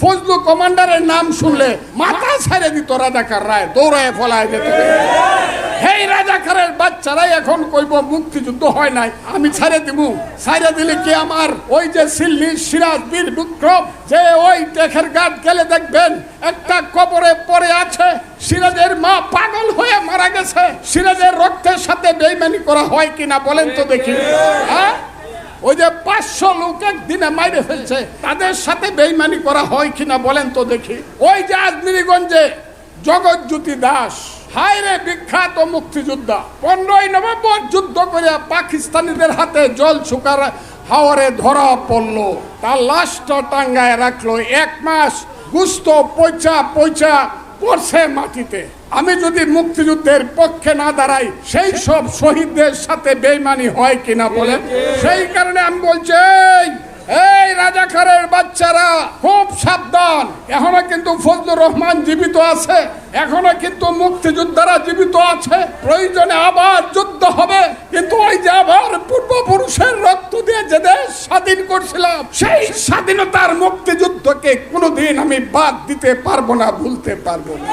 ফজলু কমান্ডারের নাম শুনলে মাথা ছেড়ে দিত রাজাকার রায়, দৌড়ায় ফলায় যেত। এই রাজাকারের বাচ্চারাই এখন কইব মুক্তিযুদ্ধ হয় নাই, আমি ছেড়ে দিব। ছেড়ে দিলে কি আমার ওই যে সিল্লি সিরাজ বীর বিক্রম যে ওই টেকের ঘাট গেলে দেখবেন একটা কবরে পড়ে আছে, সিরাজের মা পাগল হয়ে মারা গেছে। সিরাজের রক্তের সাথে বেইমানি করা হয় কিনা বলেন তো দেখি। হ্যাঁ, ওই যে 500 লোক একদিনে মাইরে ফেলছে, তাদের সাথে বেইমানি করা হয় কিনা বলেন তো দেখি। ওই যে আজমিরিগঞ্জে জগৎজ্যোতি দাস, হায় রে বিখ্যাত মুক্তিযোদ্ধা, 15ই নভেম্বর যুদ্ধ করে পাকিস্তানিদের হাতে জল শুকার হাওয়ারে ধরা পড়লো, তার লাশটা টাঙ্গায় রাখলো। 1 মাস গুস্ত পয়চা পয়চা পড়ছে মাটিতে। আমি যদি মুক্তিযুদ্ধের পক্ষে না দাঁড়াই, সেই সব শহীদদের সাথে বেইমানি হয় কিনা বলেন। সেই কারণে আমি বলছি, এই রাজাকারের বাচ্চারা খুব সাবধান। এখনো কিন্তু ফজলুর রহমান জীবিত আছে, এখনো কিন্তু মুক্তিযোদ্ধারা জীবিত আছে। প্রয়োজনে আবার যুদ্ধ হবে, কিন্তু ওই যে আবার পূর্বপুরুষের রক্ত দিয়ে যে দেশ স্বাধীন করছিলাম, সেই স্বাধীনতার মুক্তিযুদ্ধকে কোনোদিন আমি বাদ দিতে পারবো না, ভুলতে পারবো না।